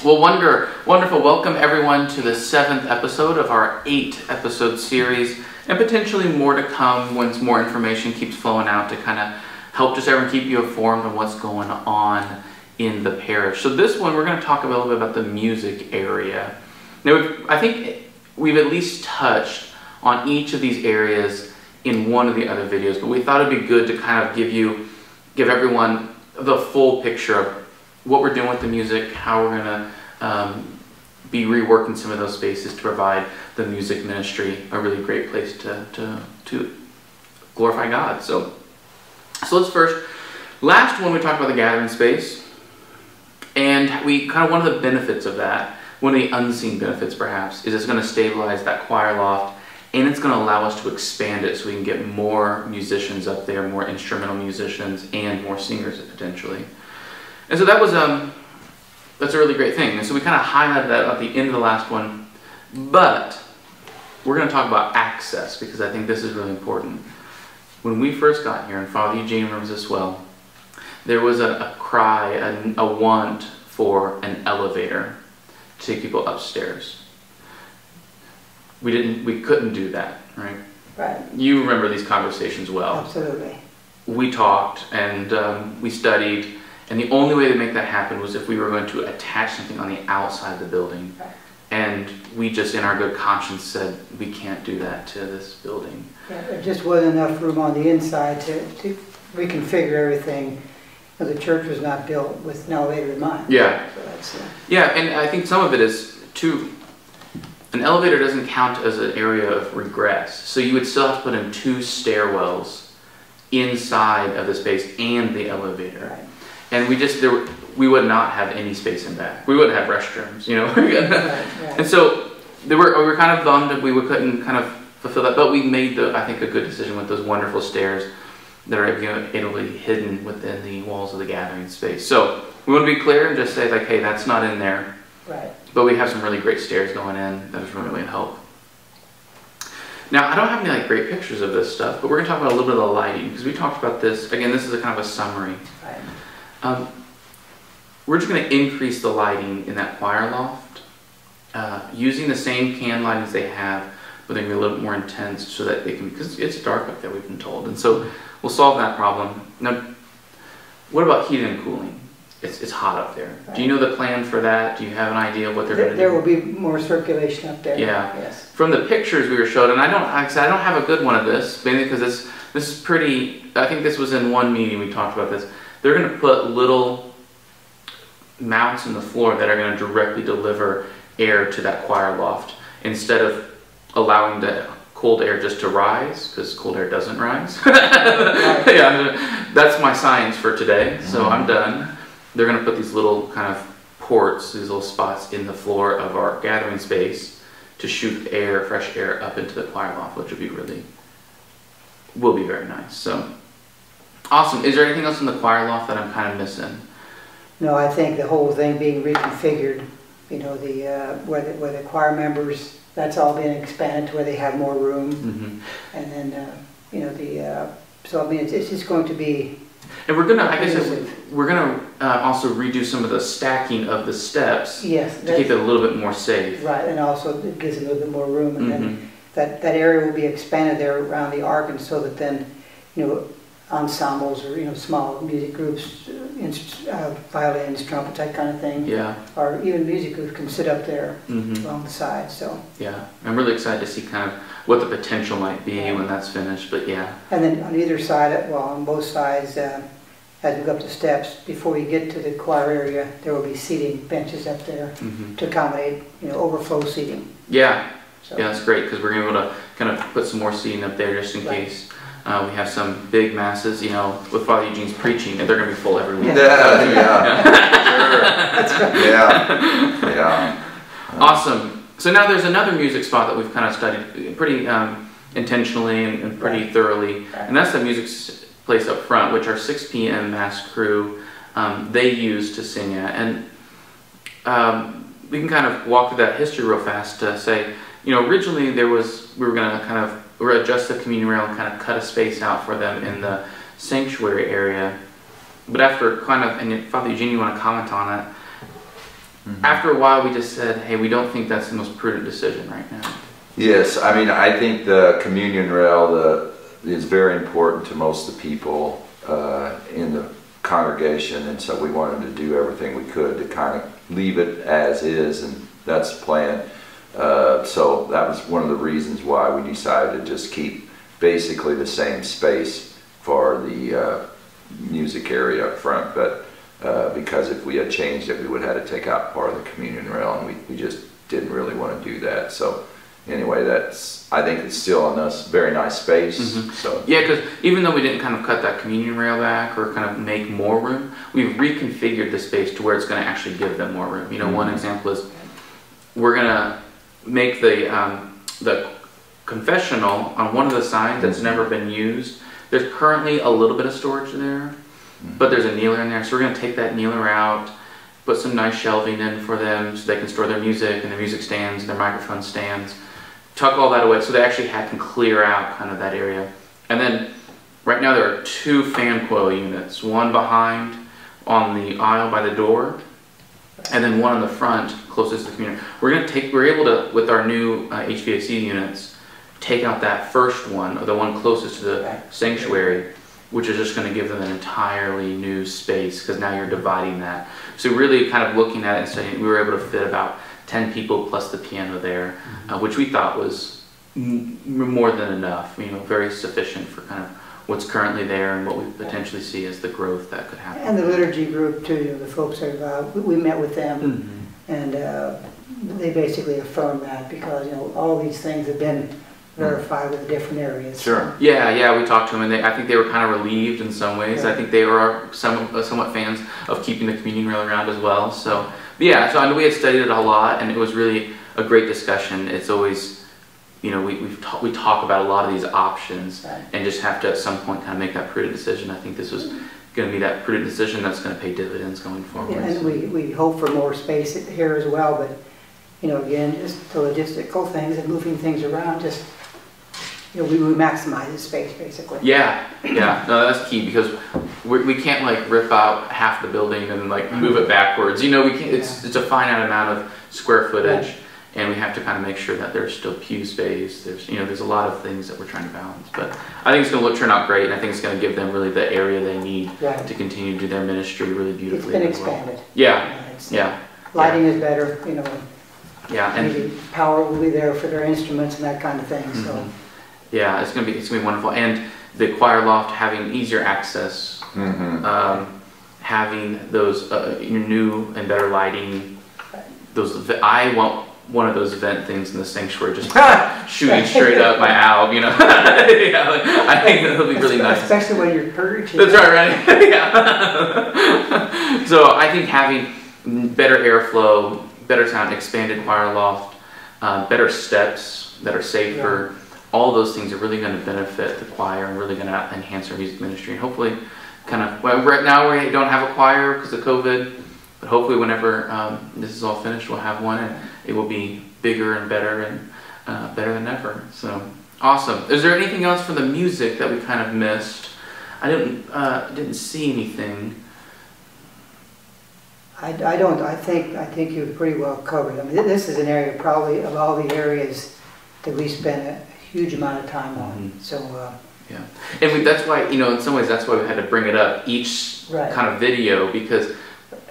Well, wonderful. Welcome everyone to the 7th episode of our 8-episode series, and potentially more to come once more information keeps flowing out to kind of help just everyone keep you informed on what's going on in the parish. So this one, we're going to talk a little bit about the music area. Now, I think we've at least touched on each of these areas in one of the other videos, but we thought it'd be good to kind of give everyone the full picture of what we're doing with the music, how we're going to be reworking some of those spaces to provide the music ministry a really great place to glorify God. So let's first, last one we talked about the gathering space, and we kind of one of the benefits of that, one of the unseen benefits perhaps, is it's going to stabilize that choir loft, and it's going to allow us to expand it so we can get more musicians up there, more instrumental musicians, and more singers potentially. And so that was that's a really great thing. And so we kind of highlighted that at the end of the last one. But we're going to talk about access, because I think this is really important. When we first got here, and Father Eugene remembers this well, there was a cry, a want for an elevator to take people upstairs. We couldn't do that, right? Right. You remember these conversations well. Absolutely. We talked and we studied. And the only way to make that happen was if we were going to attach something on the outside of the building. Right. And we just, in our good conscience, said, we can't do that to this building. Yeah, there just wasn't enough room on the inside to reconfigure everything. The church was not built with an elevator in mind. Yeah. So that's, yeah, and I think some of it is, too, an elevator doesn't count as an area of regress. So you would still have to put in 2 stairwells inside of the space and the elevator. right. And we would not have any space in back. We wouldn't have restrooms, you know. Right. And so we were kind of bummed that we couldn't kind of fulfill that, but we made I think a good decision with those wonderful stairs that are able to be hidden within the walls of the gathering space. So we want to be clear and just say, like, hey, that's not in there. Right. But we have some really great stairs going in that is really a help. Now, I don't have any great pictures of this stuff, but we're going to talk about a little bit of the lighting, because we talked about this. Again, this is a kind of a summary. Right. We're just going to increase the lighting in that choir loft, using the same can lighting they have, but they're going to be a little bit more intense so that they can, because it's dark up there, we've been told. And so we'll solve that problem. Now, what about heating and cooling? It's hot up there. Right. Do you know the plan for that? Do you have an idea of what they're going to do? There will be more circulation up there. Yeah. Yes. From the pictures we were showed, and I don't have a good one of this, mainly because this is pretty, I think this was in one meeting we talked about this. They're going to put little mounts in the floor that are going to directly deliver air to that choir loft, instead of allowing the cold air just to rise, because cold air doesn't rise. Yeah, that's my science for today, so I'm done. They're going to put these little kind of ports, these little spots in the floor of our gathering space to shoot air, fresh air up into the choir loft, which will be very nice. So. Awesome. Is there anything else in the choir loft that I'm kind of missing? No, I think the whole thing being reconfigured, you know, where the choir members, that's all being expanded to where they have more room. Mm-hmm. And then, you know, so I mean, it's just going to be... And we're going to, we're going to also redo some of the stacking of the steps. Yes. To keep it a little bit more safe. Right, and also it gives a little bit more room. And then that area will be expanded there around the ark, and so that then, you know, ensembles or, you know, small music groups, violins, trumpet, that kind of thing. Yeah. Or even music groups can sit up there along the side. So. Yeah, I'm really excited to see kind of what the potential might be when that's finished. But yeah. And then on either side, well, on both sides, as we go up the steps, before we get to the choir area, there will be seating benches up there to accommodate, you know, overflow seating. Yeah. So. Yeah, that's great, because we're going to be able to kind of put some more seating up there just in case. We have some big masses, you know, with Father Eugene's preaching, and they're going to be full every week. Yeah. Sure. That's right. Yeah. Awesome. So now there's another music spot that we've kind of studied pretty intentionally and pretty thoroughly, and that's the music place up front, which our 6 p.m. Mass crew, they use to sing at. And we can kind of walk through that history real fast to say, you know, originally we were going to kind of adjust the communion rail and kind of cut a space out for them in the sanctuary area. But after kind of, and Father Eugene, you want to comment on it, after a while we just said, hey, we don't think that's the most prudent decision right now. Yes, I mean, I think the communion rail is very important to most of the people in the congregation, and so we wanted to do everything we could to kind of leave it as is, and that's the plan. So that was one of the reasons why we decided to just keep basically the same space for the music area up front, but because if we had changed it, we would have had to take out part of the communion rail, and we just didn't really want to do that. So anyway, I think it's still in a very nice space. So yeah, because even though we didn't kind of cut that communion rail back or kind of make more room, we've reconfigured the space to where it's going to actually give them more room. You know, one example is we're going to make the confessional on one of the signs that's never been used. There's currently a little bit of storage there, but there's a kneeler in there, so we're going to take that kneeler out, put some nice shelving in for them so they can store their music and their music stands and their microphone stands, tuck all that away so they actually can clear out kind of that area. And then right now there are 2 fan coil units, one behind on the aisle by the door, and then one on the front closest to the community. We're able to, with our new HVAC units, take out that first one, or the one closest to the sanctuary, which is just going to give them an entirely new space, because now you're dividing that. So really kind of looking at it and saying, we were able to fit about 10 people plus the piano there, which we thought was more than enough, you know, very sufficient for kind of what's currently there and what we potentially see as the growth that could happen. And the Liturgy Group too, you know, the folks that we met with them, and they basically affirmed that, because, you know, all these things have been verified with the different areas. Sure. Yeah, we talked to them, and I think they were kind of relieved in some ways. I think they were somewhat fans of keeping the communion rail around as well. So yeah, so I know we had studied it a lot, and it was really a great discussion. It's always, you know, we talk about a lot of these options, and just have to at some point kind of make that prudent decision. I think this was going to be that prudent decision that's going to pay dividends going forward. Yeah, and we hope for more space here as well, but, you know, again, just the logistical things and moving things around, just, you know, we maximize the space basically. Yeah, no, that's key, because we can't like rip out half the building and like move it backwards. You know, we can't. It's a finite amount of square footage, and we have to kind of make sure that there's still pew space. There's a lot of things that we're trying to balance. But I think it's going to turn out great, and I think it's going to give them really the area they need to continue to do their ministry really beautifully. It's been expanded. Yeah. Lighting is better, you know. Yeah, and maybe power will be there for their instruments and that kind of thing. So. Yeah, it's gonna be wonderful, and the choir loft having easier access, having those new and better lighting. I want one of those vent things in the sanctuary, just shooting straight up my alb, you know. I think that'll be really nice, especially when you're purging. That's right. Yeah. So I think having better airflow, better sound, expanded choir loft, better steps that are safer. All those things are really going to benefit the choir and really going to enhance our music ministry. And hopefully, right now we don't have a choir because of COVID, but hopefully whenever this is all finished, we'll have one, and it will be bigger and better and better than ever. So awesome. Is there anything else for the music that we kind of missed? I didn't see anything. I don't. I think you're pretty well covered. I mean, this is an area probably of all the areas that we spend a huge amount of time on. So yeah, and that's why, you know, in some ways that's why we had to bring it up each kind of video, because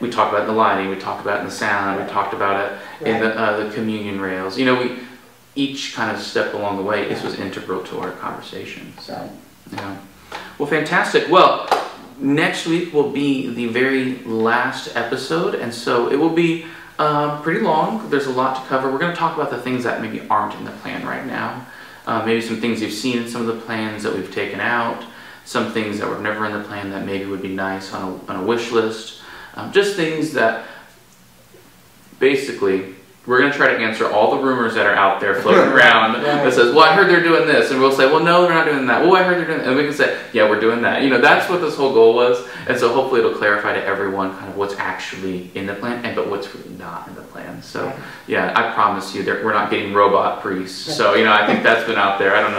we talked about it in the lighting, we talked about it in the sound, we talked about it in the communion rails. You know, we each kind of step along the way. This was integral to our conversation. So yeah, well, fantastic. Well, next week will be the very last episode, and so it will be pretty long. There's a lot to cover. We're going to talk about the things that maybe aren't in the plan right now. Maybe some things you've seen in some of the plans that we've taken out, some things that were never in the plan that maybe would be nice on a wish list. Just things that basically we're going to try to answer all the rumors that are out there floating around that says, well, I heard they're doing this. And we'll say, well, no, they're not doing that. Well, I heard they're doing that. And we can say, yeah, we're doing that. You know, that's what this whole goal was. And so hopefully it'll clarify to everyone kind of what's actually in the plan, but what's really not in the plan. So yeah, I promise you we're not getting robot priests. So, you know, I think that's been out there. I don't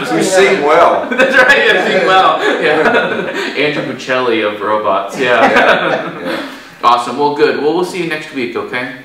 know. We've seen well. That's right. I've seen well. Yeah. Andrew Bocelli of robots. Yeah. Awesome. Well, good. Well, we'll see you next week, okay?